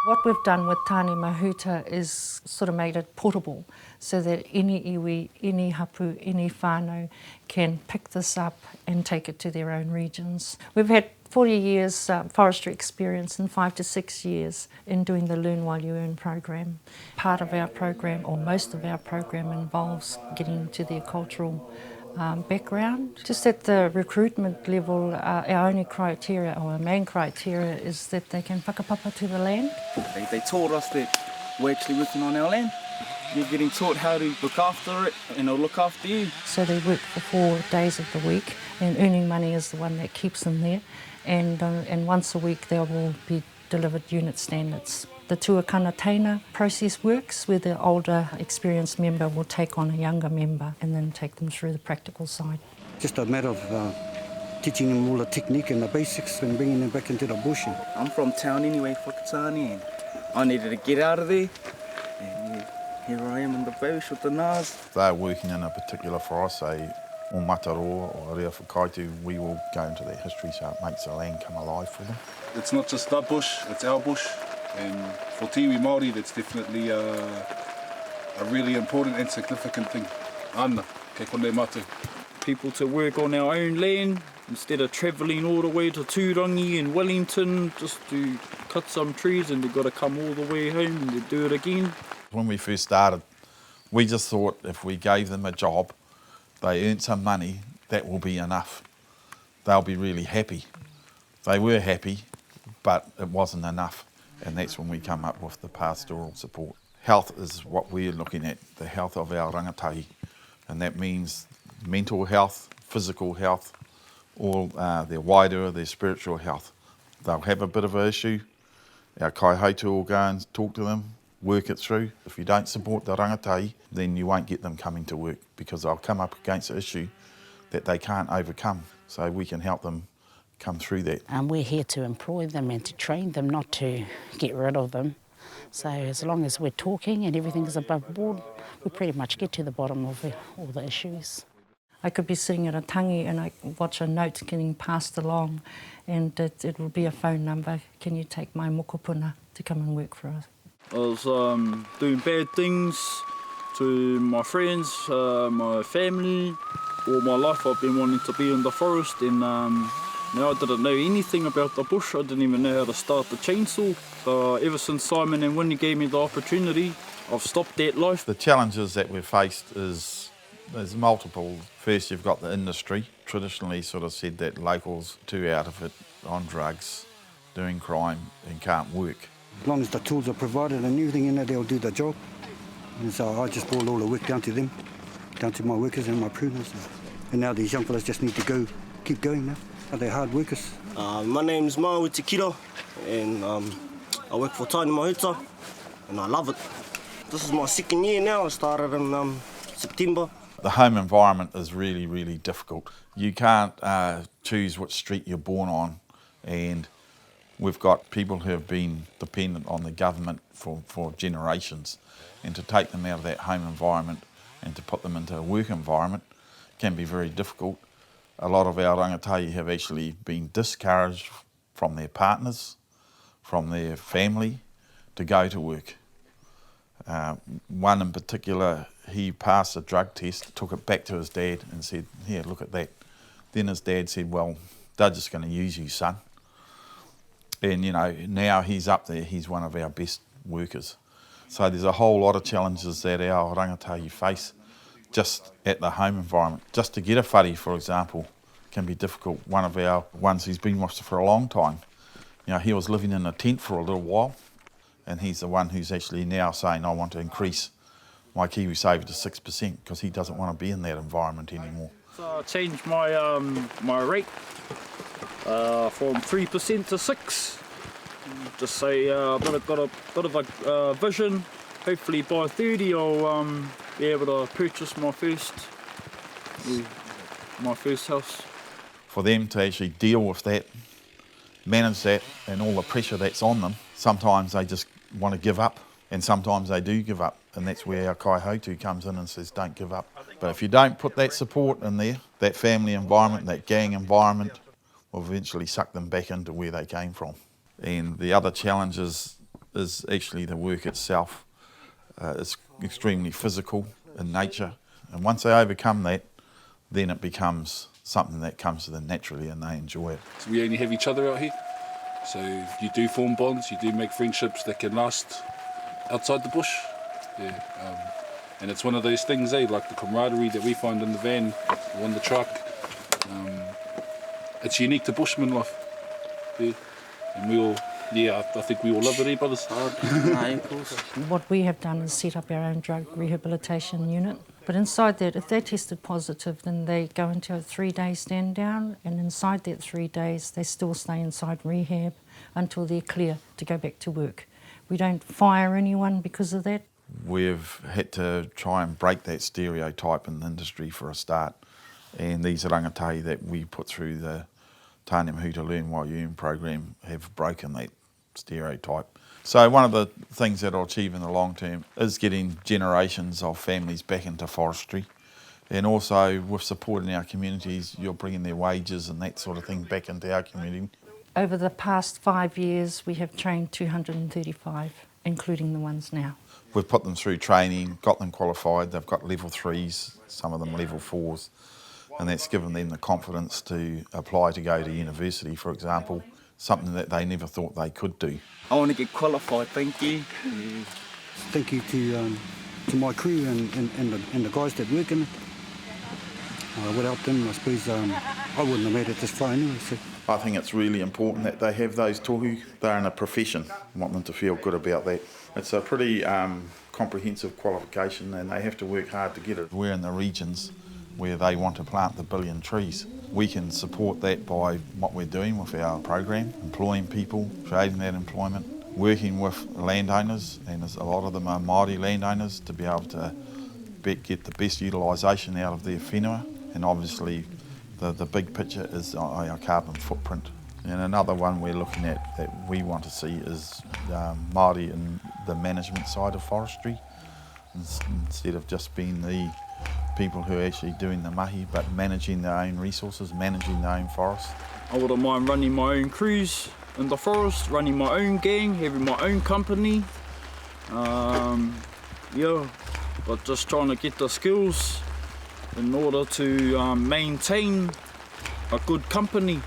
What we've done with Tāne Mahuta is sort of made it portable so that any iwi, any hapu, any whānau can pick this up and take it to their own regions. We've had 40 years forestry experience and 5 to 6 years in doing the Learn While You Earn program. Part of our program, or most of our program, involves getting to their cultural background. Just at the recruitment level, our only criteria, or our main criteria, is that they can whakapapa to the land. They taught us that we're actually working on our land. You're getting taught how to look after it and it'll look after you. So they work for 4 days of the week, and earning money is the one that keeps them there. And once a week they will be delivered unit standards. The tuakana teina process works, where the older experienced member will take on a younger member and then take them through the practical side. Just a matter of teaching them all the technique and the basics and bringing them back into the bush. I'm from town anyway, Whakatane, and I needed to get out of there. And here I am in the bush with the nars. If they're working in a particular forest, say o Mataroa or Rea Whakaitu, we will go into their history so it makes the land come alive for them. It's not just the bush, it's our bush. And for Tiwi Māori, that's definitely a really important and significant thing. Ana, kei konei matu. People to work on our own land instead of travelling all the way to Tūrangi and Wellington just to cut some trees, and they've got to come all the way home and they do it again. When we first started, we just thought if we gave them a job, they earn some money, that will be enough. They'll be really happy. They were happy, but it wasn't enough. And that's when we come up with the pastoral support. Health is what we're looking at, the health of our rangatahi. And that means mental health, physical health, all their wider, their spiritual health. They'll have a bit of an issue. Our kaihautu will go and talk to them, work it through. If you don't support the rangatahi, then you won't get them coming to work, because they'll come up against an issue that they can't overcome. So we can help them come through that. We're here to employ them and to train them, not to get rid of them. So as long as we're talking and everything's above board, we pretty much get to the bottom of all the issues. I could be sitting at a tangi and I watch a note getting passed along, and it will be a phone number. Can you take my mokopuna to come and work for us? I was doing bad things to my friends, my family. All my life I've been wanting to be in the forest, and now I didn't know anything about the bush. I didn't even know how to start the chainsaw. So ever since Simon and Winnie gave me the opportunity, I've stopped that life. The challenges that we've faced is multiple. First, you've got the industry. Traditionally sort of said that locals too out of it, on drugs, doing crime, and can't work. As long as the tools are provided and everything in there, they'll do the job. And so I just brought all the work down to them, down to my workers and my pruners. And now these young fellas just need to keep going now. They're hard workers. My name's Mahuta Ltd, and I work for Tāne Mahuta, and I love it. This is my second year now. I started in September. The home environment is really, really difficult. You can't choose which street you're born on, and we've got people who have been dependent on the government for generations, and to take them out of that home environment and to put them into a work environment can be very difficult. A lot of our rangatahi have actually been discouraged from their partners, from their family, to go to work. One in particular, he passed a drug test, took it back to his dad and said, "Here, look at that." Then his dad said, "Well, they're just going to use you, son." And you know, now he's up there, he's one of our best workers. So there's a whole lot of challenges that our rangatahi face just at the home environment. Just to get a whare, for example, can be difficult. One of our ones who's been with us for a long time, you know, he was living in a tent for a little while, and he's the one who's actually now saying, "I want to increase my KiwiSaver to 6% because he doesn't want to be in that environment anymore." So I changed my my rate from 3% to 6%. Just say I've got a bit of a vision. Hopefully by 30 I'll be able to purchase my first house. For them to actually deal with that, manage that and all the pressure that's on them, sometimes they just want to give up, and sometimes they do give up, and that's where our kaihautu comes in and says don't give up. But if you don't put that support in there, that family environment, that gang environment, will eventually suck them back into where they came from. And the other challenge is is actually the work itself. It's extremely physical in nature, and once they overcome that, then it becomes something that comes to them naturally and they enjoy it. So we only have each other out here, so you do form bonds, you do make friendships that can last outside the bush. And it's one of those things, like the camaraderie that we find in the van or on the truck. It's unique to bushman life. And we all, I think we all love it, brothers? What we have done is set up our own drug rehabilitation unit. But inside that, if they're tested positive, then they go into a 3-day stand down, and inside that 3 days, they still stay inside rehab until they're clear to go back to work. We don't fire anyone because of that. We've had to try and break that stereotype in the industry for a start, and these rangatahi that we put through the Tāne Mahuta Ltd program have broken that stereotype. So one of the things that I'll achieve in the long term is getting generations of families back into forestry, and also with supporting our communities, you're bringing their wages and that sort of thing back into our community. Over the past 5 years, we have trained 235, including the ones now. We've put them through training, got them qualified, they've got level 3s, some of them level 4s, and that's given them the confidence to apply to go to university, for example, something that they never thought they could do. I want to get qualified, thank you. Thank you to my crew and the guys that work in it. Without them, I suppose I wouldn't have made it this far anyway. So. I think it's really important that they have those tohu. They're in a profession. I want them to feel good about that. It's a pretty comprehensive qualification, and they have to work hard to get it. We're in the regions where they want to plant the 1 billion trees. We can support that by what we're doing with our program, employing people, creating that employment, working with landowners, and a lot of them are Māori landowners, to be able to get the best utilisation out of their whenua. And obviously the big picture is our carbon footprint. And another one we're looking at that we want to see is Māori in the management side of forestry, instead of just being the people who are actually doing the mahi, but managing their own resources, managing their own forest. I wouldn't mind running my own crews in the forest, running my own gang, having my own company. But just trying to get the skills in order to maintain a good company.